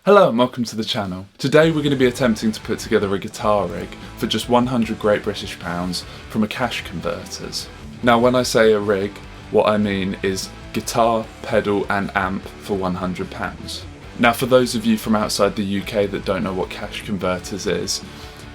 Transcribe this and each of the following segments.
Hello and welcome to the channel. Today we're going to be attempting to put together a guitar rig for just 100 Great British pounds from a cash converters. Now when I say a rig, what I mean is guitar, pedal and amp for £100. Now for those of you from outside the UK that don't know what cash converters is,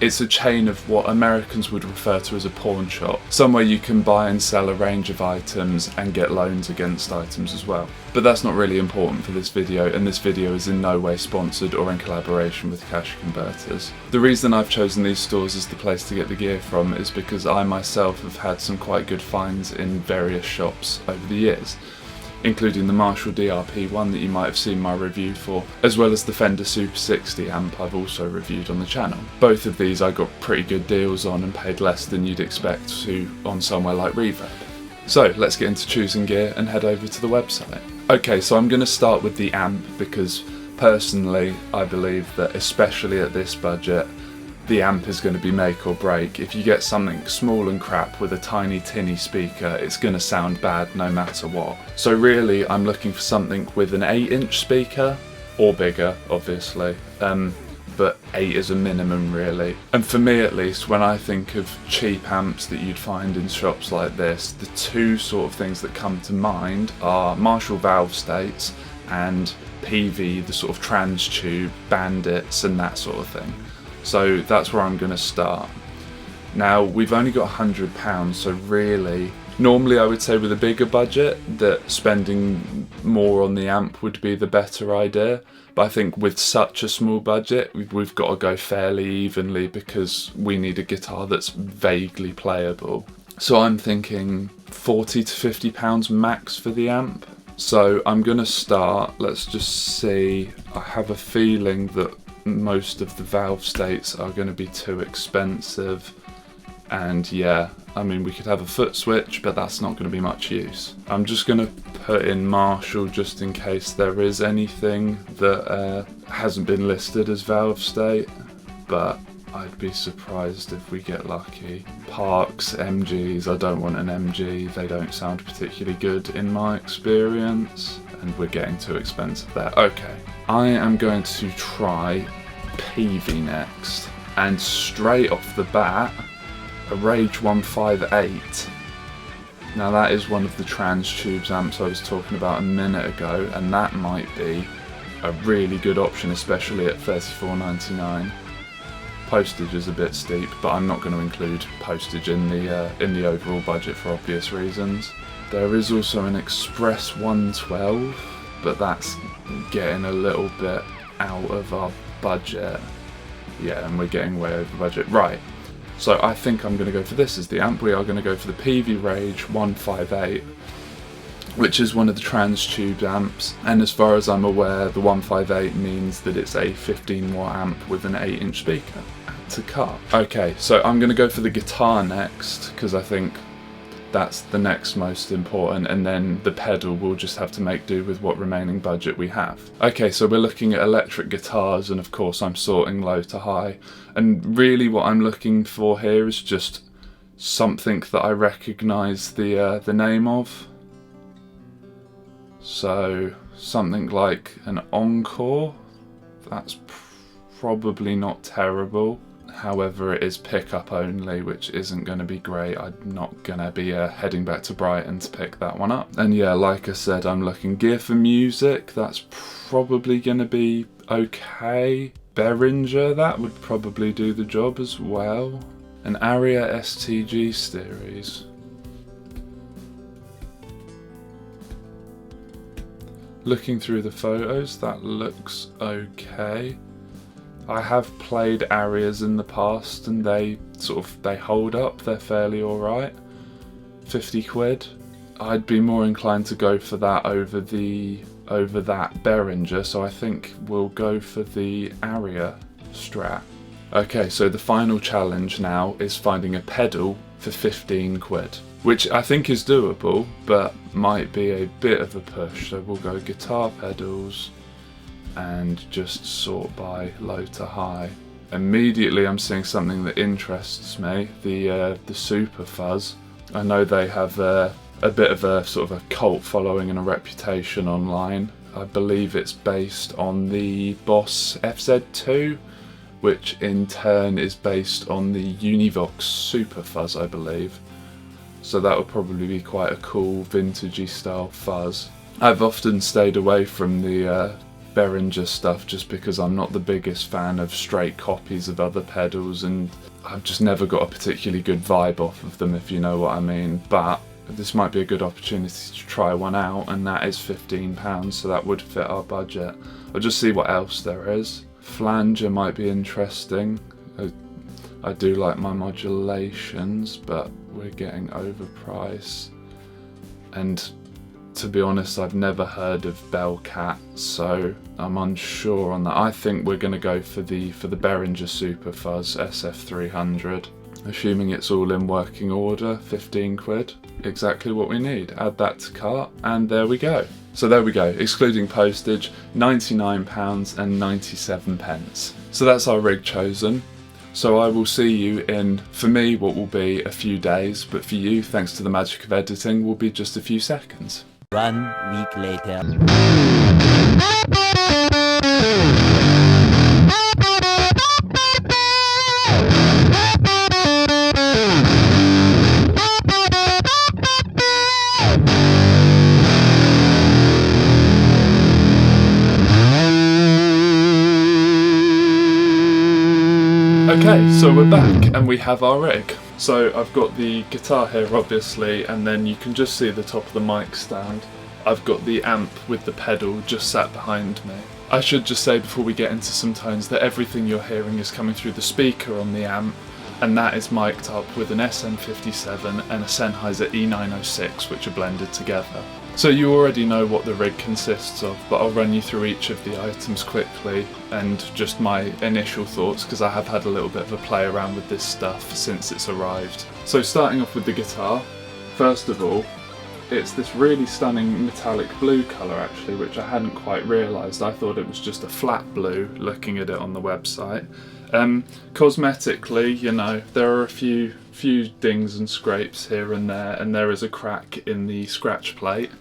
it's a chain of what Americans would refer to as a pawn shop, somewhere you can buy and sell a range of items and get loans against items as well. But that's not really important for this video, and this video is in no way sponsored or in collaboration with cash converters. The reason I've chosen these stores as the place to get the gear from is because I myself have had some quite good finds in various shops over the years, including the Marshall DRP one that you might have seen my review for, as well as the Fender Super 60 amp I've also reviewed on the channel. Both of these I got pretty good deals on and paid less than you'd expect to on somewhere like Reverb. So let's get into choosing gear and head over to the website. Okay, so I'm going to start with the amp because personally I believe that especially at this budget the amp is going to be make or break. If you get something small and crap with a tiny tinny speaker, it's going to sound bad no matter what. So really I'm looking for something with an 8-inch speaker, or bigger obviously, but 8 is a minimum really. And for me at least, when I think of cheap amps that you'd find in shops like this, the two sort of things that come to mind are Marshall valve states and PV, the sort of trans tube, bandits and that sort of thing. So that's where I'm going to start. Now we've only got £100, so really, normally I would say with a bigger budget that spending more on the amp would be the better idea. But I think with such a small budget, we've got to go fairly evenly because we need a guitar that's vaguely playable. So I'm thinking £40 to £50 max for the amp. So I'm going to start, let's just see, I have a feeling that most of the valve states are going to be too expensive, and yeah, I mean we could have a foot switch but that's not going to be much use. I'm just going to put in Marshall just in case there is anything that hasn't been listed as valve state, but I'd be surprised if we get lucky. Parks, MGs, I don't want an MG, they don't sound particularly good in my experience, and we're getting too expensive there. Okay, I am going to try PV next, and straight off the bat, a Rage 158. Now that is one of the trans tubes amps I was talking about a minute ago, and that might be a really good option, especially at $34.99. Postage is a bit steep, but I'm not going to include postage in the overall budget for obvious reasons. There is also an Express 112, but that's getting a little bit out of our budget. Yeah, and we're getting way over budget. Right, so I think I'm going to go for this as the amp. We are going to go for the PV Rage 158, which is one of the trans tube amps, and as far as I'm aware the 158 means that it's a 15 watt amp with an 8-inch speaker. Add to cart. Okay, so I'm going to go for the guitar next because I think that's the next most important, and then the pedal we'll just have to make do with what remaining budget we have. Okay, so we're looking at electric guitars, and of course I'm sorting low to high, and really what I'm looking for here is just something that I recognise the name of. So something like an Encore, that's probably not terrible. However, it is pickup only, which isn't going to be great. I'm not going to be heading back to Brighton to pick that one up. And yeah, like I said, I'm looking gear for music. That's probably going to be okay. Behringer, that would probably do the job as well. An Aria STG series. Looking through the photos, that looks okay. I have played Arias in the past and they hold up, they're fairly alright. 50 quid. I'd be more inclined to go for that over that Behringer, so I think we'll go for the Aria Strat. Okay, so the final challenge now is finding a pedal for 15 quid, which I think is doable, but might be a bit of a push, so we'll go guitar pedals and just sort by low to high. Immediately I'm seeing something that interests me, the Super Fuzz. I know they have a bit of a sort of a cult following and a reputation online. I believe it's based on the Boss FZ2, which in turn is based on the Univox Super Fuzz, I believe. So that would probably be quite a cool vintagey style fuzz. I've often stayed away from the Behringer stuff just because I'm not the biggest fan of straight copies of other pedals, and I've just never got a particularly good vibe off of them, if you know what I mean. But this might be a good opportunity to try one out, and that is £15, so that would fit our budget. I'll just see what else there is. Flanger might be interesting. I do like my modulations, but we're getting overpriced. And to be honest, I've never heard of Bellcat, so I'm unsure on that. I think we're going to go for the Behringer Super Fuzz SF300. Assuming it's all in working order, 15 quid. Exactly what we need. Add that to cart, and there we go. So there we go, excluding postage, £99.97. So that's our rig chosen. So I will see you in, for me, what will be a few days, but for you, thanks to the magic of editing, will be just a few seconds. 1 week later. Okay, so we're back and we have our rig. So I've got the guitar here obviously, and then you can just see the top of the mic stand. I've got the amp with the pedal just sat behind me. I should just say before we get into some tones that everything you're hearing is coming through the speaker on the amp, and that is mic'd up with an SM57 and a Sennheiser E906 which are blended together. So you already know what the rig consists of, but I'll run you through each of the items quickly and just my initial thoughts, because I have had a little bit of a play around with this stuff since it's arrived. So starting off with the guitar, first of all, it's this really stunning metallic blue colour actually, which I hadn't quite realised. I thought it was just a flat blue looking at it on the website. Cosmetically, you know, there are a few dings and scrapes here and there is a crack in the scratch plate.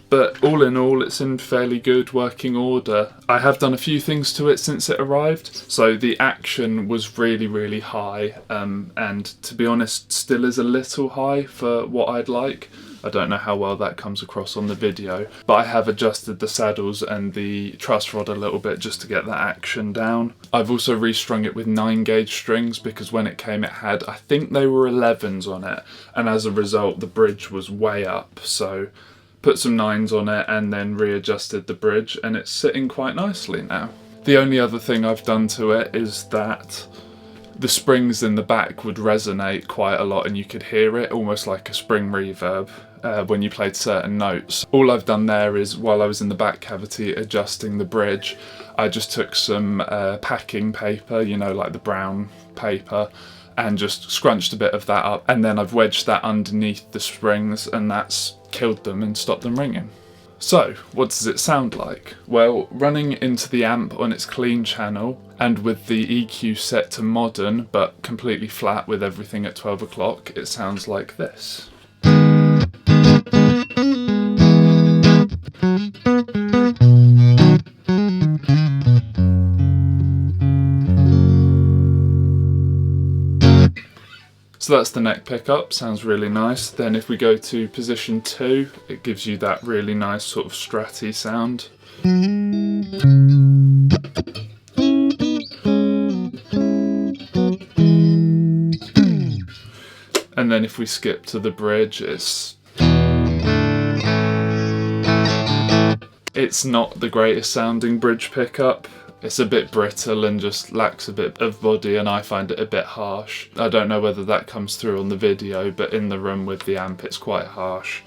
But all in all, it's in fairly good working order. I have done a few things to it since it arrived. So the action was really, really high, and to be honest, still is a little high for what I'd like. I don't know how well that comes across on the video, but I have adjusted the saddles and the truss rod a little bit just to get that action down. I've also restrung it with 9-gauge strings because when it came it had, I think they were 11s on it, and as a result the bridge was way up, so put some 9s on it and then readjusted the bridge, and it's sitting quite nicely now. The only other thing I've done to it is that the springs in the back would resonate quite a lot and you could hear it almost like a spring reverb when you played certain notes. All I've done there is, while I was in the back cavity adjusting the bridge, I just took some packing paper, you know, like the brown paper, and just scrunched a bit of that up, and then I've wedged that underneath the springs, and that's killed them and stopped them ringing. So, what does it sound like? Well, running into the amp on its clean channel, and with the EQ set to modern, but completely flat with everything at 12 o'clock, it sounds like this. So that's the neck pickup, sounds really nice. Then if we go to position 2, it gives you that really nice sort of stratty sound. And then if we skip to the bridge, it's not the greatest sounding bridge pickup. It's a bit brittle and just lacks a bit of body, and I find it a bit harsh. I don't know whether that comes through on the video, but in the room with the amp it's quite harsh.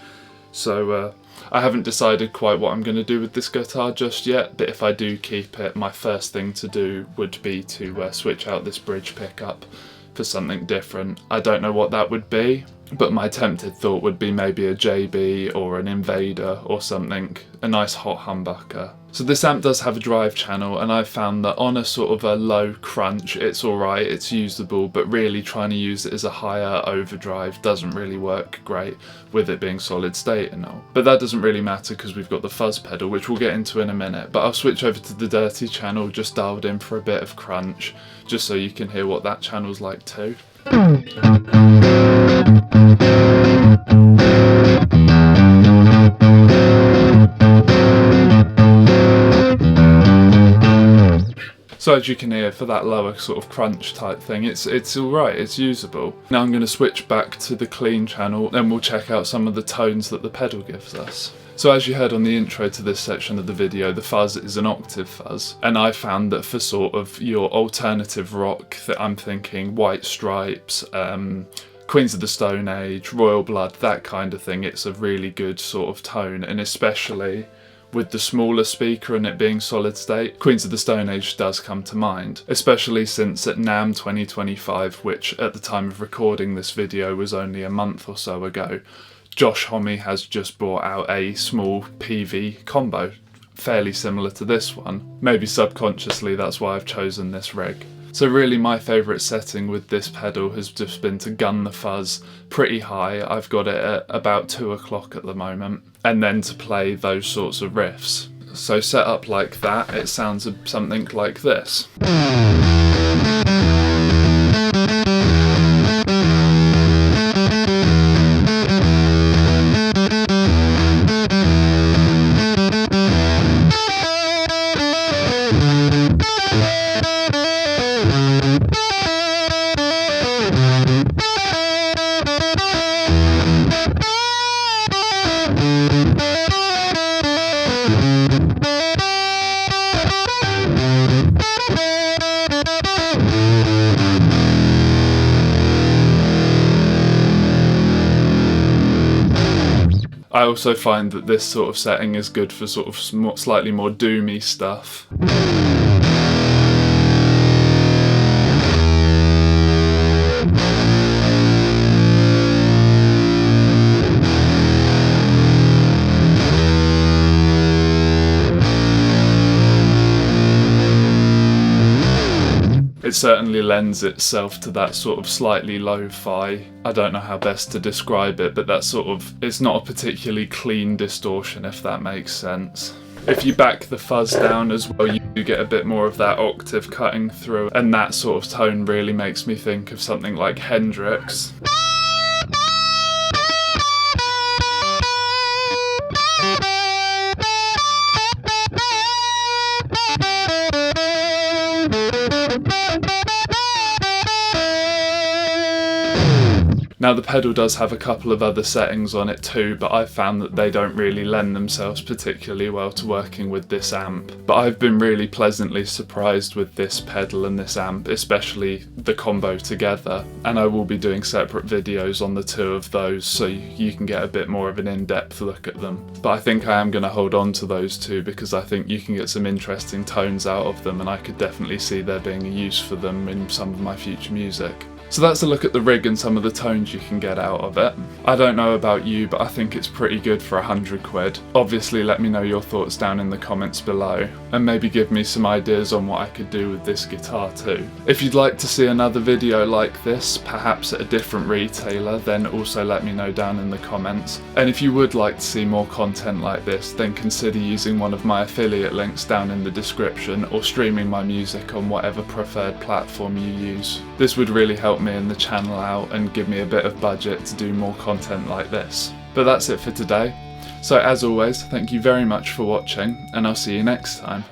So I haven't decided quite what I'm going to do with this guitar just yet, but if I do keep it, my first thing to do would be to switch out this bridge pickup for something different. I don't know what that would be. but my attempted thought would be maybe a JB or an Invader or something, a nice hot humbucker. So this amp does have a drive channel, and I found that on a sort of a low crunch it's alright, it's usable, but really trying to use it as a higher overdrive doesn't really work great with it being solid state and all. But that doesn't really matter because we've got the fuzz pedal, which we'll get into in a minute. But I'll switch over to the dirty channel, just dialed in for a bit of crunch, just so you can hear what that channel's like too. So as you can hear, for that lower sort of crunch type thing, it's alright, it's usable. Now I'm going to switch back to the clean channel and we'll check out some of the tones that the pedal gives us. So as you heard on the intro to this section of the video, the fuzz is an octave fuzz, and I found that for sort of your alternative rock, that I'm thinking White Stripes, Queens of the Stone Age, Royal Blood, that kind of thing, it's a really good sort of tone, and especially with the smaller speaker and it being solid state, Queens of the Stone Age does come to mind, especially since at NAMM 2025, which at the time of recording this video was only a month or so ago, Josh Homme has just brought out a small PV combo, fairly similar to this one. Maybe subconsciously that's why I've chosen this rig. So really my favourite setting with this pedal has just been to gun the fuzz pretty high. I've got it at about 2 o'clock at the moment, and then to play those sorts of riffs. So set up like that, it sounds something like this. I also find that this sort of setting is good for sort of slightly more doomy stuff. It certainly lends itself to that sort of slightly lo-fi, I don't know how best to describe it, but that sort of, it's not a particularly clean distortion, if that makes sense. If you back the fuzz down as well, you do get a bit more of that octave cutting through, and that sort of tone really makes me think of something like Hendrix. Now the pedal does have a couple of other settings on it too, but I've found that they don't really lend themselves particularly well to working with this amp. But I've been really pleasantly surprised with this pedal and this amp, especially the combo together, and I will be doing separate videos on the two of those so you can get a bit more of an in-depth look at them. But I think I am going to hold on to those two because I think you can get some interesting tones out of them, and I could definitely see there being a use for them in some of my future music. So that's a look at the rig and some of the tones you can get out of it. I don't know about you, but I think it's pretty good for 100 quid. Obviously let me know your thoughts down in the comments below, and maybe give me some ideas on what I could do with this guitar too. If you'd like to see another video like this, perhaps at a different retailer, then also let me know down in the comments. And if you would like to see more content like this, then consider using one of my affiliate links down in the description, or streaming my music on whatever preferred platform you use. This would really help me and the channel out and give me a bit of budget to do more content like this. But that's it for today. So as always, thank you very much for watching, and I'll see you next time.